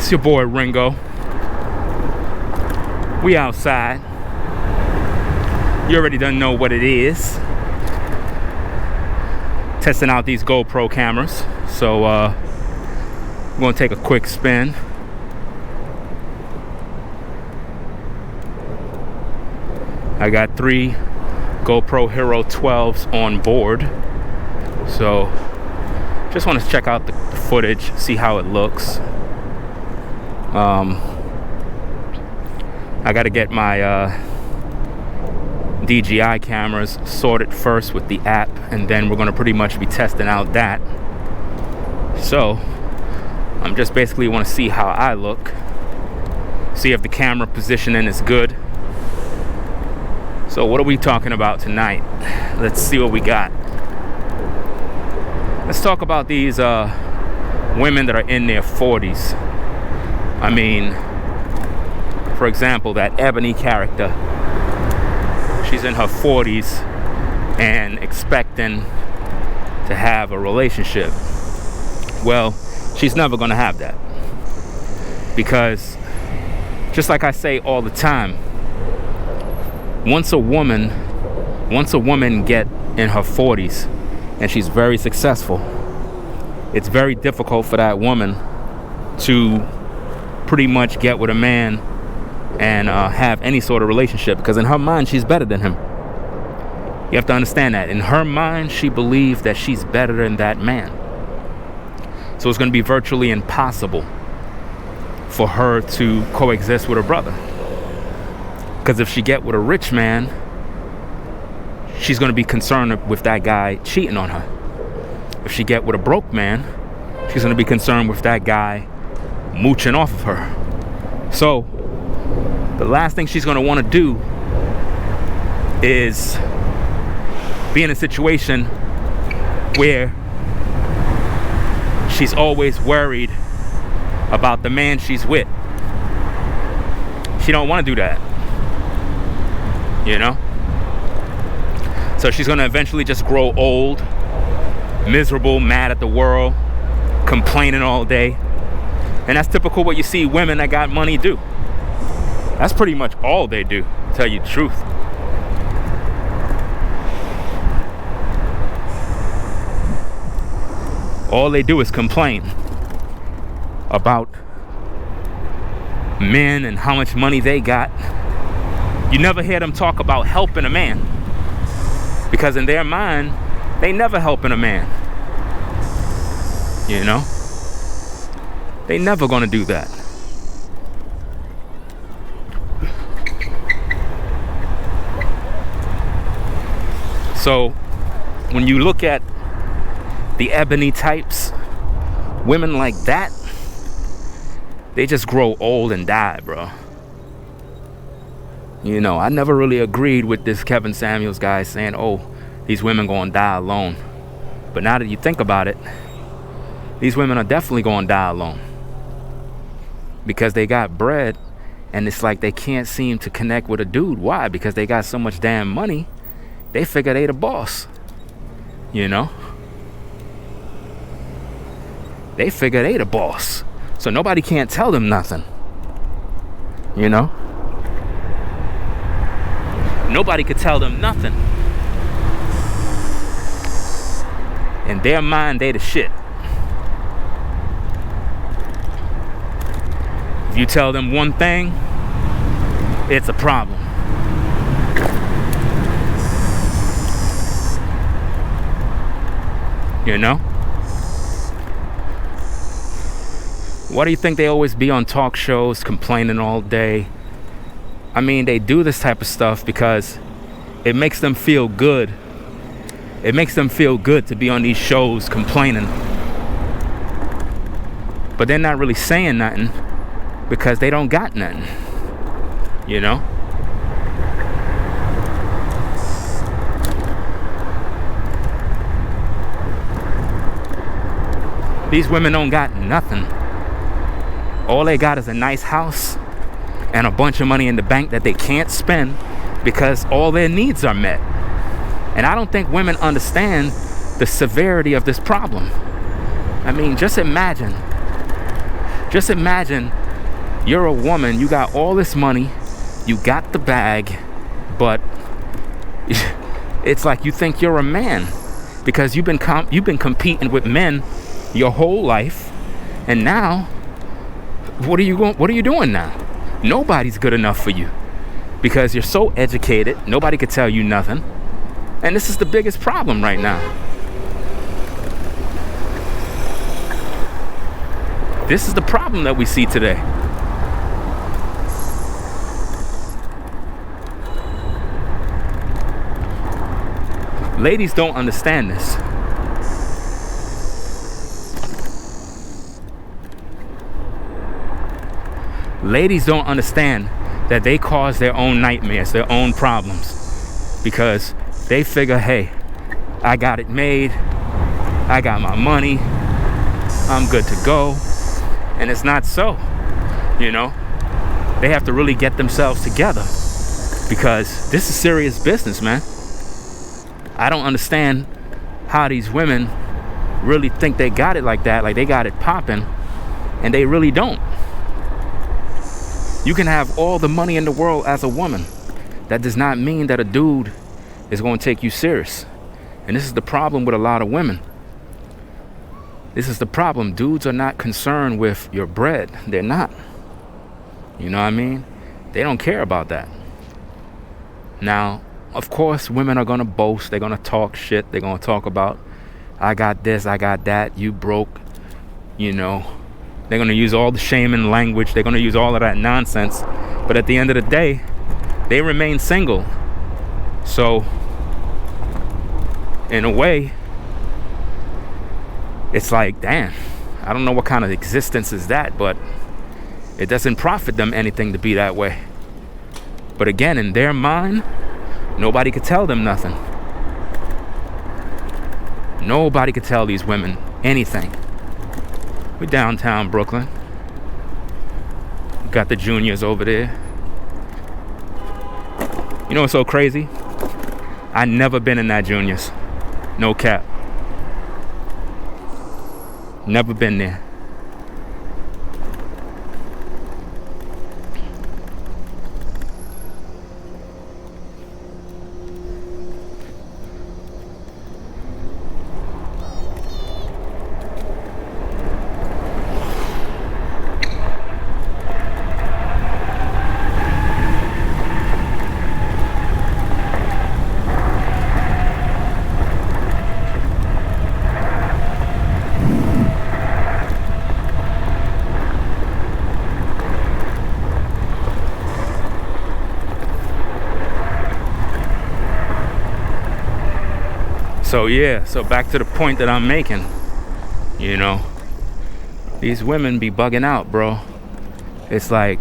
It's your boy Ringo. We outside. You already done know what it is. Testing out these GoPro cameras. So we're gonna take a quick spin. I got 3 GoPro Hero 12s on board. So just want to check out the footage, see how it looks. I got to get my DJI cameras sorted first with the app, and then we're going to pretty much be testing out that. So I'm just basically want to see how I look, see if the camera positioning is good. So what are we talking about tonight? Let's see what we got. Let's talk about these women that are in their 40s. I mean, for example, that Eboni character. She's in her 40s and expecting to have a relationship. Well, she's never going to have that. Because, just like I say all the time, once a woman get in her 40s and she's very successful, it's very difficult for that woman to pretty much get with a man and have any sort of relationship, because in her mind she's better than him. You have to understand that. In her mind, she believes that she's better than that man. So it's going to be virtually impossible for her to coexist with her brother. Because if she get with a rich man, she's going to be concerned with that guy cheating on her. If she get with a broke man, she's going to be concerned with that guy mooching off of her. So the last thing she's going to want to do is be in a situation where she's always worried about the man she's with. She don't want to do that. You know? So she's going to eventually just grow old, miserable, mad at the world, complaining all day. And that's typical what you see women that got money do. That's pretty much all they do, to tell you the truth. All they do is complain about men and how much money they got. You never hear them talk about helping a man, because in their mind, they never helping a man. You know? They never gonna do that. So when you look at the Eboni types, women like that, they just grow old and die, bro. You know, I never really agreed with this Kevin Samuels guy saying, oh, these women gonna die alone. But now that you think about it, these women are definitely gonna die alone. Because they got bread, and it's like they can't seem to connect with a dude. Why? Because they got so much damn money, they figure they the boss. You know? They figure they the boss. So nobody can't tell them nothing. You know? Nobody could tell them nothing. In their mind, they the shit. If you tell them one thing, it's a problem. You know? Why do you think they always be on talk shows complaining all day? I mean, they do this type of stuff because it makes them feel good. It makes them feel good to be on these shows complaining. But they're not really saying nothing because they don't got nothing. You know? These women don't got nothing. All they got is a nice house and a bunch of money in the bank that they can't spend because all their needs are met. And I don't think women understand the severity of this problem. I mean, just imagine Just imagine you're a woman, you got all this money, you got the bag, but it's like you think you're a man because you've been competing with men your whole life, and now what are you doing now? Nobody's good enough for you because you're so educated, nobody could tell you nothing. And this is the biggest problem right now. This is the problem that we see today. Ladies don't understand this. Ladies don't understand that they cause their own nightmares, their own problems, because they figure, hey, I got it made, I got my money, I'm good to go. And it's not so, you know. They have to really get themselves together because this is serious business, man. I don't understand how these women really think they got it like that, like they got it popping, and they really don't. You can have all the money in the world as a woman. That does not mean that a dude is going to take you serious. And this is the problem with a lot of women. This is the problem. Dudes are not concerned with your bread. They're not. You know what I mean? They don't care about that. Now, of course, women are going to boast. They're going to talk shit. They're going to talk about, I got this, I got that, you broke. You know, they're going to use all the shaming language. They're going to use all of that nonsense. But at the end of the day, they remain single. So, in a way, it's like, damn, I don't know what kind of existence is that, but it doesn't profit them anything to be that way. But again, in their mind, nobody could tell them nothing. Nobody could tell these women anything. We're downtown Brooklyn. Got the juniors over there. You know what's so crazy? I never been in that juniors. No cap. Never been there. So back to the point that I'm making. You know, these women be bugging out, bro. It's like,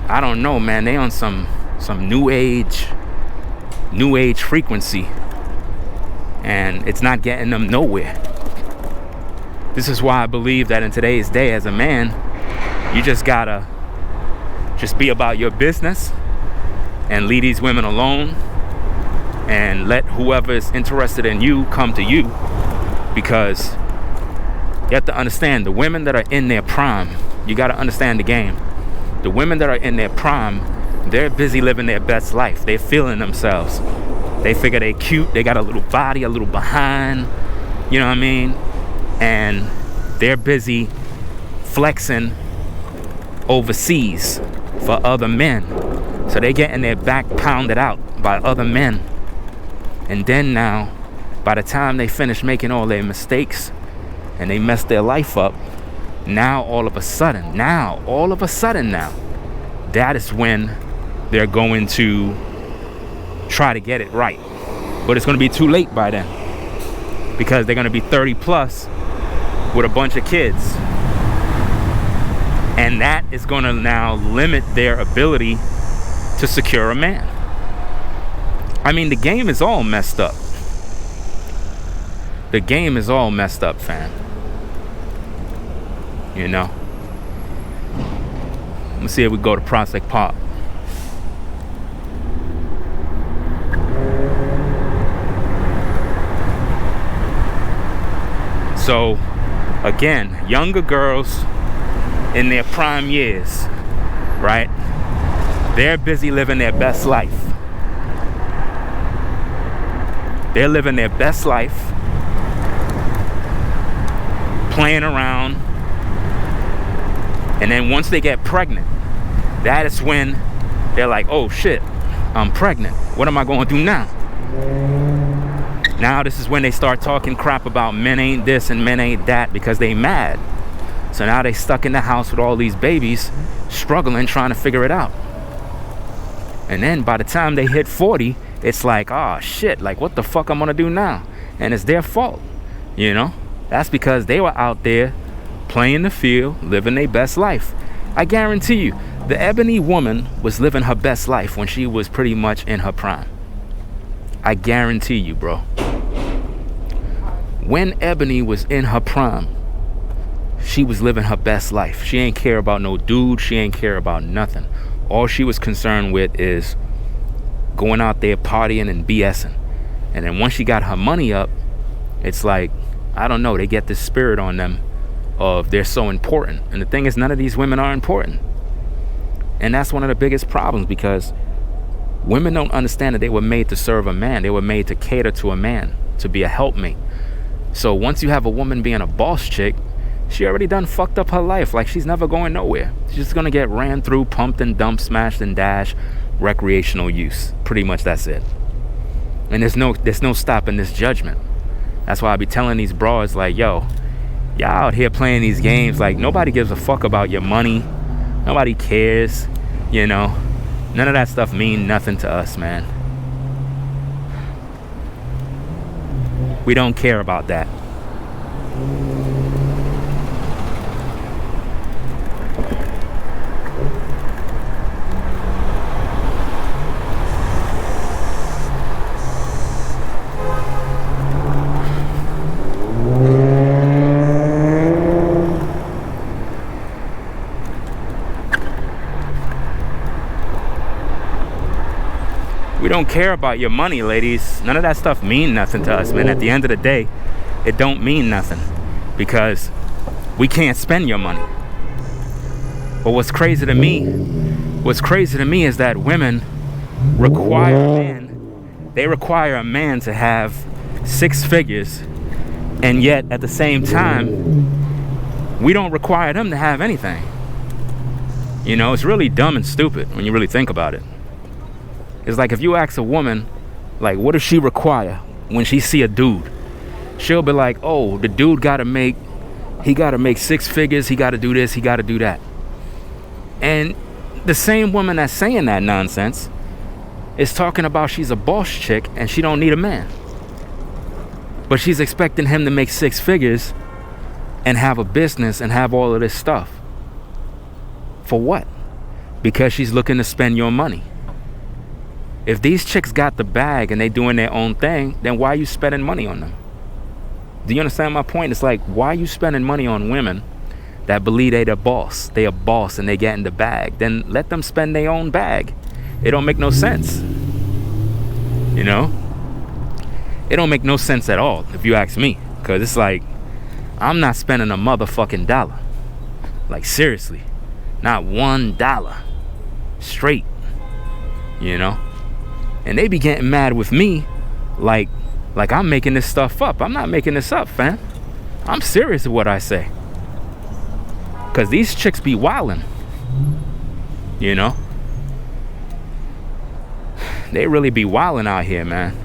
I don't know, man. They on some new age frequency, and it's not getting them nowhere. This is why I believe that in today's day, as a man, you just gotta just be about your business and leave these women alone. And let whoever is interested in you come to you, because you have to understand the women that are in their prime. You got to understand the game. The women that are in their prime, they're busy living their best life. They're feeling themselves. They figure they cute. They got a little body, a little behind. You know what I mean? And they're busy flexing overseas for other men. So they getting their back pounded out by other men. And then now, by the time they finish making all their mistakes and they mess their life up, now all of a sudden, that is when they're going to try to get it right. But it's going to be too late by then, because they're going to be 30 plus with a bunch of kids. And that is going to now limit their ability to secure a man. I mean, the game is all messed up. The game is all messed up, fam. You know? Let's see if we go to Prospect Park. So, Again, younger girls in their prime years, right? They're busy living their best life. They're living their best life, playing around, and then once they get pregnant, that is when they're like, oh shit, I'm pregnant. What am I going to do now? Now this is when they start talking crap about men ain't this and men ain't that because they mad. So now they stuck in the house with all these babies, struggling, trying to figure it out. And then by the time they hit 40, it's like, oh shit, like what the fuck I'm gonna do now? And it's their fault, you know? That's because they were out there playing the field, living their best life. I guarantee you, the Ebony woman was living her best life when she was pretty much in her prime. I guarantee you, bro. When Ebony was in her prime, she was living her best life. She ain't care about no dude. She ain't care about nothing. All she was concerned with is going out there partying and BSing. And then once she got her money up, it's like, I don't know, they get this spirit on them of they're so important. And the thing is, none of these women are important. And that's one of the biggest problems, because women don't understand that they were made to serve a man. They were made to cater to a man, to be a helpmate. So once you have a woman being a boss chick, she already done fucked up her life. Like, she's never going nowhere. She's just gonna get ran through, pumped and dumped, smashed and dashed, recreational use. Pretty much that's it. And there's no stopping this judgment. That's why I be telling these broads, like, yo, y'all out here playing these games, like nobody gives a fuck about your money. Nobody cares, you know. None of that stuff mean nothing to us, man. We don't care about that. We don't care about your money, ladies. None of that stuff mean nothing to us, man. At the end of the day, it don't mean nothing, because we can't spend your money. But what's crazy to me is that women require a man to have 6 figures, and yet at the same time, we don't require them to have anything. You know, it's really dumb and stupid when you really think about it. It's like if you ask a woman, like, what does she require when she see a dude? She'll be like, oh, the dude gotta make 6 figures, he gotta do this, he gotta do that. And the same woman that's saying that nonsense is talking about she's a boss chick and she don't need a man. But she's expecting him to make 6 figures and have a business and have all of this stuff. For what? Because she's looking to spend your money. If these chicks got the bag and they doing their own thing, then why are you spending money on them? Do you understand my point? It's like, why are you spending money on women that believe they the boss? They a boss and they get in the bag. Then let them spend their own bag. It don't make no sense. You know? It don't make no sense at all, if you ask me. Because it's like, I'm not spending a motherfucking dollar. Like, seriously. Not $1. Straight. You know? And they be getting mad with me like I'm making this stuff up. I'm not making this up, fam. I'm serious with what I say. Because these chicks be wildin'. You know? They really be wildin' out here, man.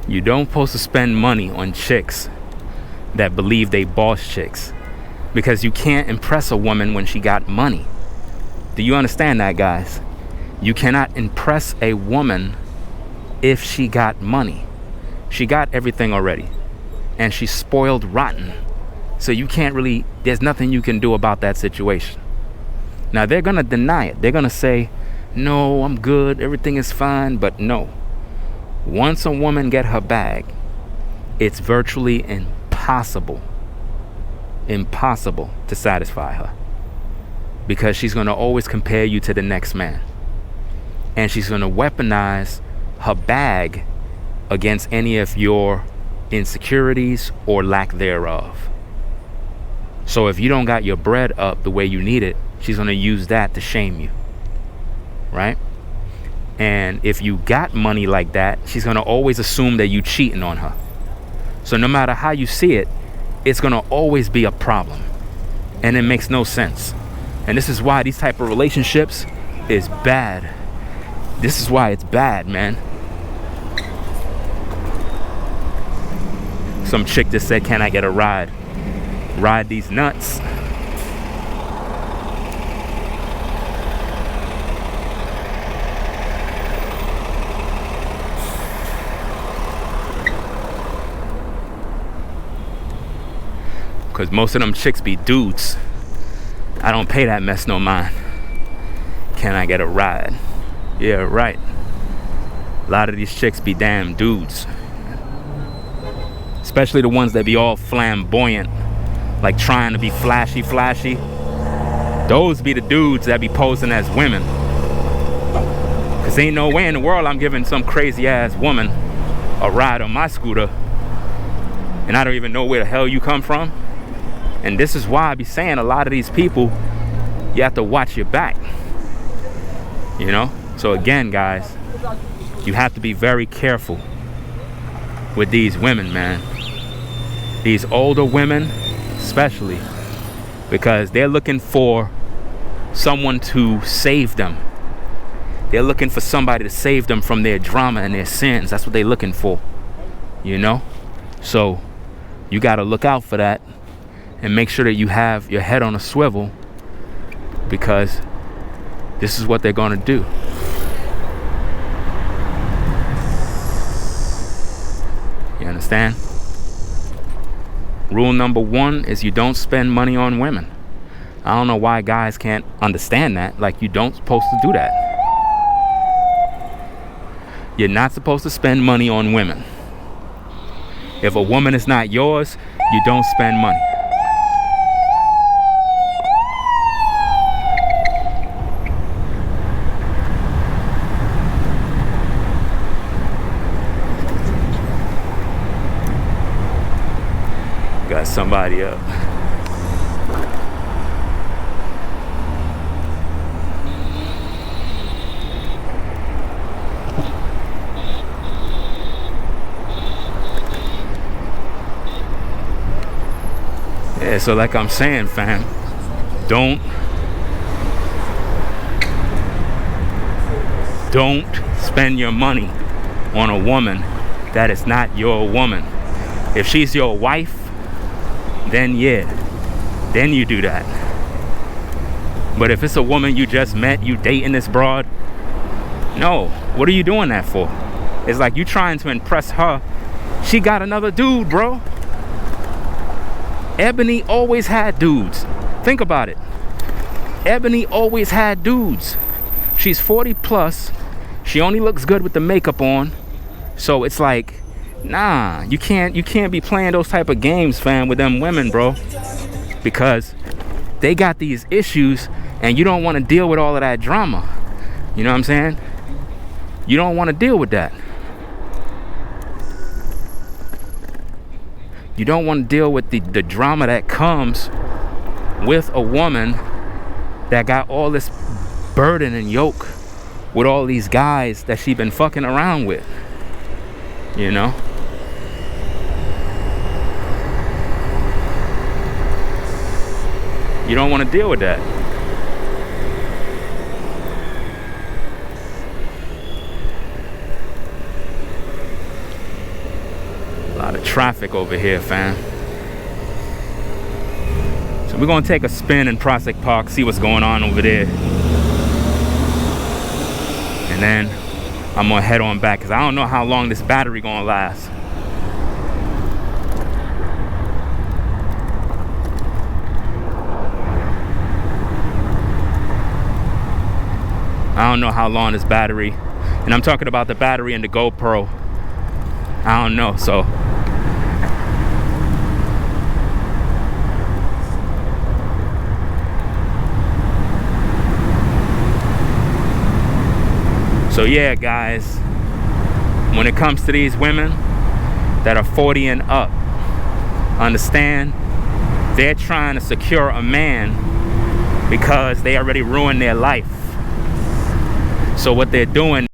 You don't supposed to spend money on chicks that believe they boss chicks, because you can't impress a woman when she got money. Do you understand that, guys? You cannot impress a woman if she got money. She got everything already, and she's spoiled rotten. So you can't really, there's nothing you can do about that situation. Now they're gonna deny it. They're gonna say, no, I'm good, everything is fine. But no, Once a woman get her bag, it's virtually impossible to satisfy her, because she's going to always compare you to the next man, and she's going to weaponize her bag against any of your insecurities or lack thereof. So if you don't got your bread up the way you need it, she's going to use that to shame you, right? And if you got money like that, she's going to always assume that you cheating on her. So no matter how you see it, it's going to always be a problem, and it makes no sense. And this is why these type of relationships is bad. This is why it's bad, man. Some chick just said, can I get a ride? Ride these nuts. Because most of them chicks be dudes. I don't pay that mess no mind. Can I get a ride? Yeah, right. A lot of these chicks be damn dudes. Especially the ones that be all flamboyant, like trying to be flashy. Those be the dudes that be posing as women. Cause ain't no way in the world I'm giving some crazy ass woman a ride on my scooter, and I don't even know where the hell you come from. And this is why I be saying a lot of these people, you have to watch your back, you know? So again, guys, you have to be very careful with these women, man. These older women, especially, because they're looking for someone to save them. They're looking for somebody to save them from their drama and their sins. That's what they're looking for, you know? So you got to look out for that. And make sure that you have your head on a swivel, because this is what they're going to do. You understand? Rule number 1 is you don't spend money on women. I don't know why guys can't understand that. Like, you don't supposed to do that. You're not supposed to spend money on women. If a woman is not yours, you don't spend money. Got somebody up. Yeah, so like I'm saying, fam, don't spend your money on a woman that is not your woman. If she's your wife, then yeah, then you do that. But if it's a woman you just met, you dating this broad, no, what are you doing that for? It's like you trying to impress her. She got another dude, bro. Eboni always had dudes. Think about it. Eboni always had dudes. She's 40 plus. She only looks good with the makeup on. So it's like, nah, you can't be playing those type of games, fam, with them women, bro, because they got these issues and you don't want to deal with all of that drama. You know what I'm saying? You don't want to deal with that. You don't want to deal with the drama that comes with a woman that got all this burden and yoke with all these guys that she been fucking around with, you know? You don't want to deal with that. A lot of traffic over here, fam. So we're going to take a spin in Prospect Park, see what's going on over there. And then I'm going to head on back, because I don't know how long this battery going to last. I don't know how long this battery, and I'm talking about the battery in the GoPro, I don't know. So yeah, guys, when it comes to these women that are 40 and up, understand they're trying to secure a man because they already ruined their life. So what they're doing